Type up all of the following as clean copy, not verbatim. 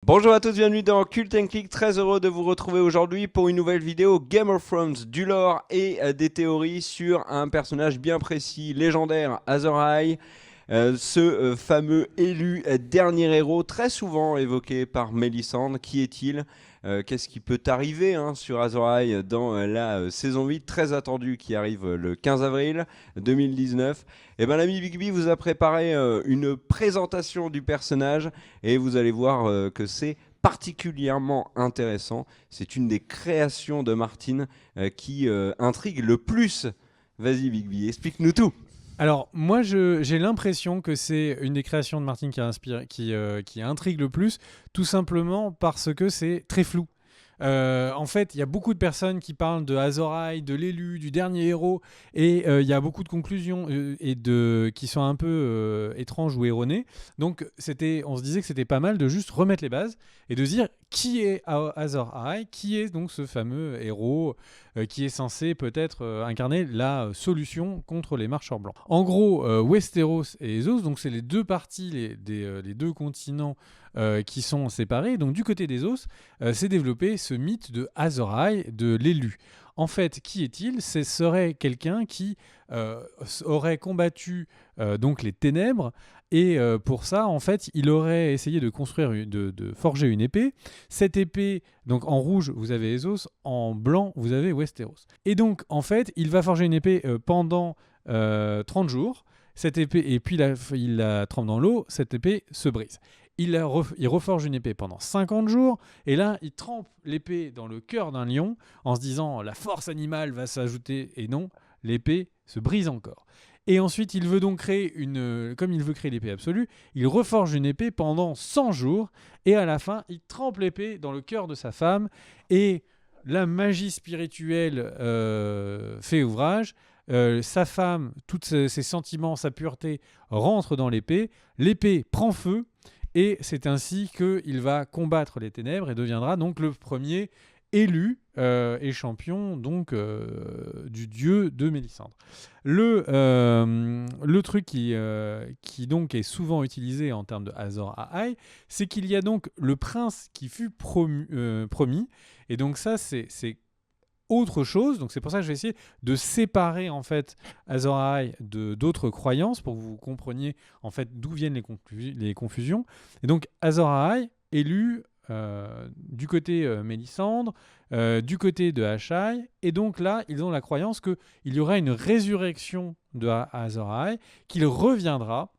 Bonjour à tous, bienvenue dans Cult & Click, très heureux de vous retrouver aujourd'hui pour une nouvelle vidéo Game of Thrones, du lore et des théories sur un personnage bien précis, légendaire, Azor Ahai, ce fameux élu dernier héros très souvent évoqué par Mélisandre. Qui est-il? Qu'est-ce qui peut arriver sur Azor Ahai dans la saison 8 très attendue qui arrive le 15 avril 2019? Et bien l'ami Bigby vous a préparé une présentation du personnage et vous allez voir que c'est particulièrement intéressant. C'est une des créations de Martin qui intrigue le plus. Vas-y Bigby, explique-nous tout. Alors, moi, j'ai l'impression que c'est une des créations de Martin qui intrigue le plus, tout simplement parce que c'est très flou. En fait, il y a beaucoup de personnes qui parlent de Azor Ahai, de l'élu, du dernier héros, et il y a beaucoup de conclusions qui sont un peu étranges ou erronées. Donc, on se disait que c'était pas mal de juste remettre les bases et de se dire qui est Azor Ahai, qui est donc ce fameux héros qui est censé peut-être incarner la solution contre les marcheurs blancs. En gros, Westeros et Essos, donc c'est les deux parties, les deux continents qui sont séparés. Donc du côté des Os, s'est développé ce mythe de Azor Ahai, de l'élu. En fait, qui est-il? Ce serait quelqu'un qui aurait combattu donc les ténèbres, et pour ça, en fait, il aurait essayé de construire, de forger une épée. Cette épée, donc en rouge, vous avez Essos, en blanc, vous avez Westeros. Et donc, en fait, il va forger une épée pendant 30 jours. Cette épée, et puis il la trempe dans l'eau, cette épée se brise. Il reforge une épée pendant 50 jours, et là, il trempe l'épée dans le cœur d'un lion, en se disant la force animale va s'ajouter, et non, l'épée se brise encore. Et ensuite, il veut donc comme il veut créer l'épée absolue, il reforge une épée pendant 100 jours, et à la fin, il trempe l'épée dans le cœur de sa femme, et la magie spirituelle fait ouvrage. Sa femme, tous ses sentiments, sa pureté rentrent dans l'épée, l'épée prend feu, et c'est ainsi qu'il va combattre les ténèbres et deviendra donc le premier élu et champion donc du dieu de Mélisandre. Le truc qui donc est souvent utilisé en termes de Azor Ahai, c'est qu'il y a donc le prince qui fut promis, et donc ça c'est autre chose. Donc c'est pour ça que je vais essayer de séparer en fait Azor Ahai de d'autres croyances pour que vous compreniez en fait d'où viennent les confusions. Et donc Azor Ahai élu du côté Mélisandre, du côté de Asshai, et donc là ils ont la croyance qu'il y aura une résurrection de Azor Ahai, qu'il reviendra,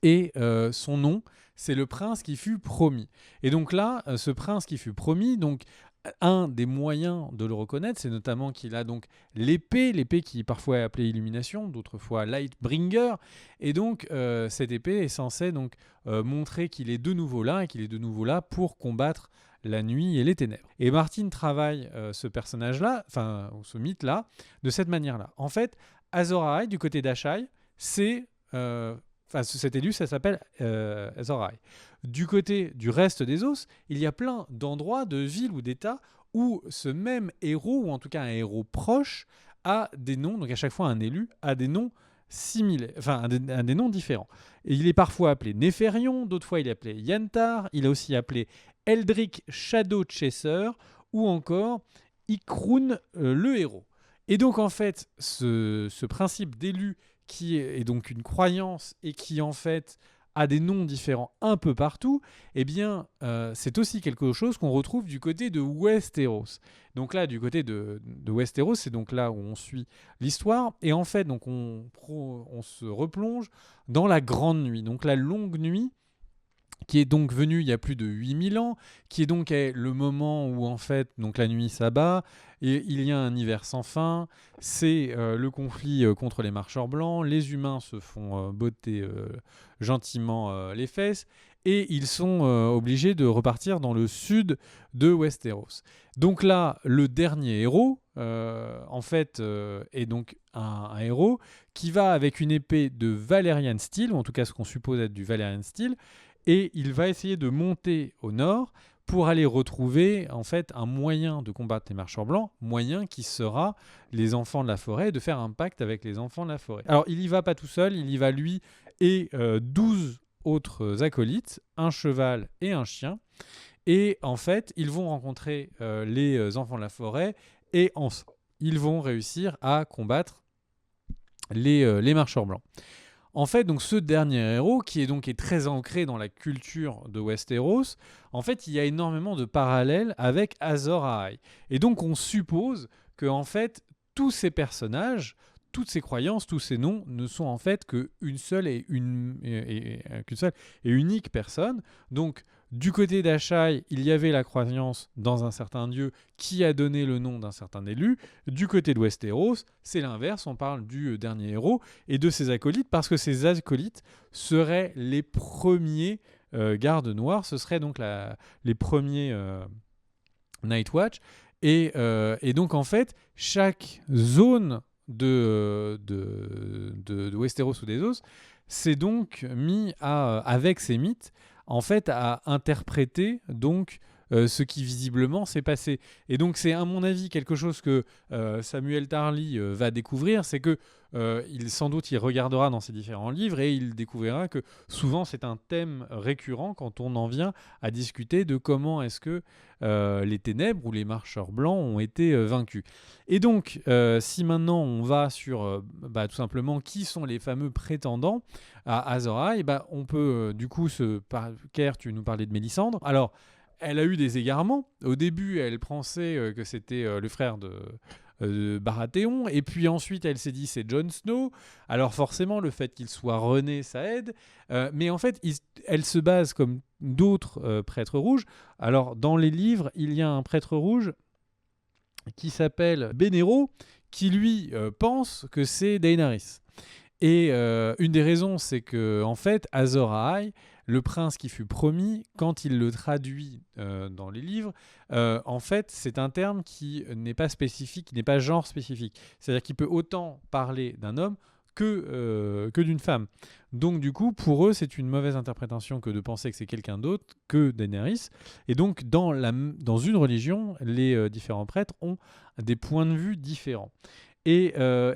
et son nom c'est le prince qui fut promis. Et donc là ce prince qui fut promis, donc un des moyens de le reconnaître, c'est notamment qu'il a donc l'épée qui parfois est appelée Illumination, d'autres fois Lightbringer, et donc cette épée est censée donc montrer qu'il est de nouveau là, et qu'il est de nouveau là pour combattre la nuit et les ténèbres. Et Martin travaille ce personnage-là, enfin ce mythe-là, de cette manière-là. En fait, Azor Ahai, du côté d'Asshai, c'est... cet élu, ça s'appelle Azor Ahai. Du côté du reste des Os, il y a plein d'endroits, de villes ou d'états où ce même héros, ou en tout cas un héros proche, a des noms, donc à chaque fois un élu a des noms similaires, enfin un des noms différents. Et il est parfois appelé Néphérion, d'autres fois il est appelé Yantar, il est aussi appelé Eldrick Shadow Chaser, ou encore Ikrun le héros. Et donc en fait, ce principe d'élu qui est donc une croyance et qui en fait a des noms différents un peu partout, eh bien c'est aussi quelque chose qu'on retrouve du côté de Westeros. Donc là, du côté de Westeros, c'est donc là où on suit l'histoire, et en fait donc on se replonge dans la grande nuit, donc la longue nuit, qui est donc venu il y a plus de 8000 ans, qui est donc le moment où en fait donc la nuit s'abat, et il y a un hiver sans fin, c'est le conflit contre les marcheurs blancs, les humains se font botter gentiment les fesses, et ils sont obligés de repartir dans le sud de Westeros. Donc là, le dernier héros, en fait, est donc un héros qui va avec une épée de Valyrian Steel, ou en tout cas ce qu'on suppose être du Valyrian Steel, et il va essayer de monter au nord pour aller retrouver en fait un moyen de combattre les marcheurs blancs, moyen qui sera les enfants de la forêt, de faire un pacte avec les enfants de la forêt. Alors il y va pas tout seul, il y va lui et 12 autres acolytes, un cheval et un chien, Et en fait, ils vont rencontrer les enfants de la forêt et ils vont réussir à combattre les marcheurs blancs. En fait, donc ce dernier héros, qui est très ancré dans la culture de Westeros, en fait, il y a énormément de parallèles avec Azor Ahai. Et donc, on suppose que, en fait, tous ces personnages, toutes ces croyances, tous ces noms ne sont en fait qu'une seule qu'une seule et unique personne. Donc, du côté d'Ashai, il y avait la croyance dans un certain dieu qui a donné le nom d'un certain élu. Du côté de Westeros, c'est l'inverse, on parle du dernier héros et de ses acolytes, parce que ces acolytes seraient les premiers gardes noirs, ce seraient donc les premiers Night Watch. Et donc, en fait, chaque zone de Westeros ou des Os s'est donc mis avec ces mythes, en fait, à interpréter donc ce qui visiblement s'est passé. Et donc c'est à mon avis quelque chose que Samuel Tarly va découvrir, c'est que sans doute il regardera dans ses différents livres et il découvrira que souvent c'est un thème récurrent quand on en vient à discuter de comment est-ce que les ténèbres ou les marcheurs blancs ont été vaincus. Et donc si maintenant on va sur tout simplement qui sont les fameux prétendants à Azor Ahai, on peut du coup Kerr, tu nous parlais de Mélisandre. Alors elle a eu des égarements. Au début, elle pensait que c'était le frère de Baratheon, et puis ensuite elle s'est dit c'est Jon Snow. Alors forcément, le fait qu'il soit rené, ça aide. Mais en fait, elle se base comme d'autres prêtres rouges. Alors dans les livres, il y a un prêtre rouge qui s'appelle Benero, qui lui pense que c'est Daenerys. Et une des raisons, c'est que en fait, Azor Ahai, le prince qui fut promis, quand il le traduit dans les livres, en fait, c'est un terme qui n'est pas spécifique, qui n'est pas genre spécifique. C'est-à-dire qu'il peut autant parler d'un homme que d'une femme. Donc, du coup, pour eux, c'est une mauvaise interprétation que de penser que c'est quelqu'un d'autre que Daenerys. Et donc, dans une religion, les différents prêtres ont des points de vue différents. Et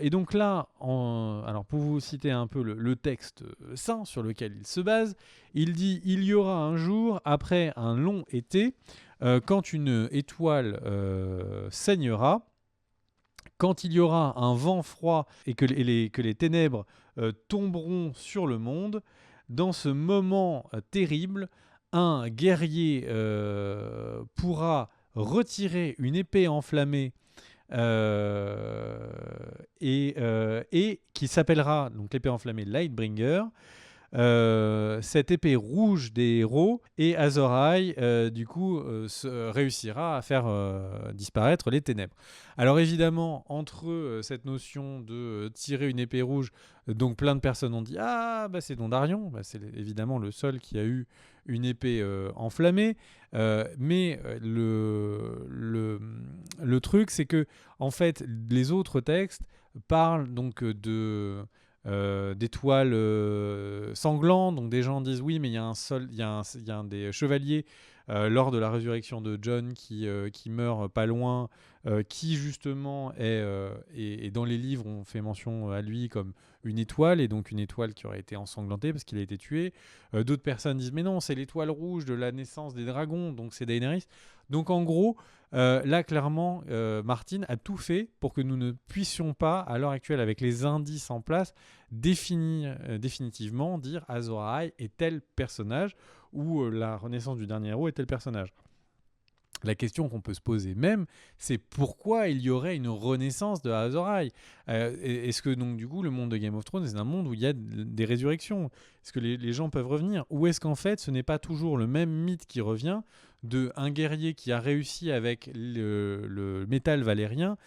donc là, alors pour vous citer un peu le texte saint sur lequel il se base, il dit « Il y aura un jour, après un long été, quand une étoile saignera, quand il y aura un vent froid et que les ténèbres tomberont sur le monde, dans ce moment terrible, un guerrier pourra retirer une épée enflammée et qui s'appellera donc l'épée enflammée Lightbringer, cette épée rouge des héros, et Azor Ahai du coup réussira à faire disparaître les ténèbres. Alors évidemment, entre cette notion de tirer une épée rouge, donc plein de personnes ont dit c'est Dondarrion, c'est évidemment le seul qui a eu une épée enflammée, mais le truc, c'est que en fait les autres textes parlent donc d'étoiles sanglantes. Donc des gens disent oui, mais il y a un des chevaliers lors de la résurrection de Jon qui meurt pas loin, qui justement est dans les livres, on fait mention à lui comme une étoile, et donc une étoile qui aurait été ensanglantée parce qu'il a été tué. D'autres personnes disent mais non, c'est l'étoile rouge de la naissance des dragons, donc c'est Daenerys. Donc en gros, là clairement, Martin a tout fait pour que nous ne puissions pas, à l'heure actuelle, avec les indices en place, définitivement dire Azor Ahai est tel personnage, ou la renaissance du dernier héros est tel personnage. La question qu'on peut se poser même, c'est pourquoi il y aurait une renaissance de Azor Ahai. Est-ce que donc du coup le monde de Game of Thrones est un monde où il y a des résurrections? Est-ce que les gens peuvent revenir? Ou est-ce qu'en fait ce n'est pas toujours le même mythe qui revient de un guerrier qui a réussi avec le métal valérien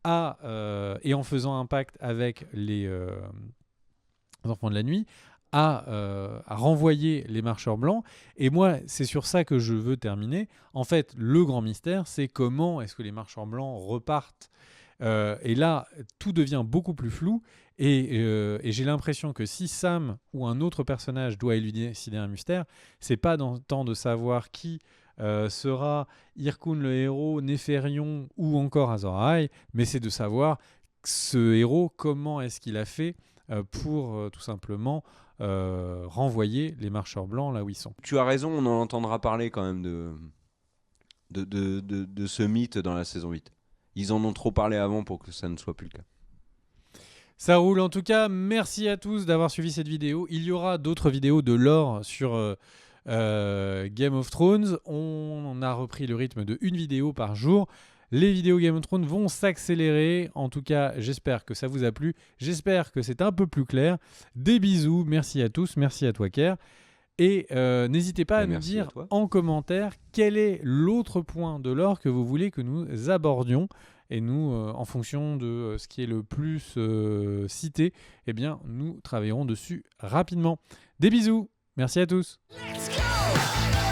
et en faisant un pacte avec les enfants de la nuit, à renvoyer les marcheurs blancs? Et moi, c'est sur ça que je veux terminer. En fait, le grand mystère, c'est comment est-ce que les marcheurs blancs repartent. Et là, tout devient beaucoup plus flou. Et j'ai l'impression que si Sam ou un autre personnage doit élucider un mystère, c'est pas tant de savoir qui sera Hyrkoon le héros, Néférion ou encore Azor Ahai, mais c'est de savoir ce héros, comment est-ce qu'il a fait pour tout simplement renvoyer les marcheurs blancs là où ils sont. Tu as raison, on en entendra parler quand même de ce mythe dans la saison 8. Ils en ont trop parlé avant pour que ça ne soit plus le cas. Ça roule en tout cas, merci à tous d'avoir suivi cette vidéo. Il y aura d'autres vidéos de lore sur Game of Thrones. On a repris le rythme de une vidéo par jour. Les vidéos Game of Thrones vont s'accélérer. En tout cas, j'espère que ça vous a plu. J'espère que c'est un peu plus clair. Des bisous, merci à tous, merci à toi Kerr. Et n'hésitez pas à nous dire en commentaire quel est l'autre point de lore que vous voulez que nous abordions. Et nous, en fonction de ce qui est le plus cité, eh bien, nous travaillerons dessus rapidement. Des bisous, merci à tous. Let's go!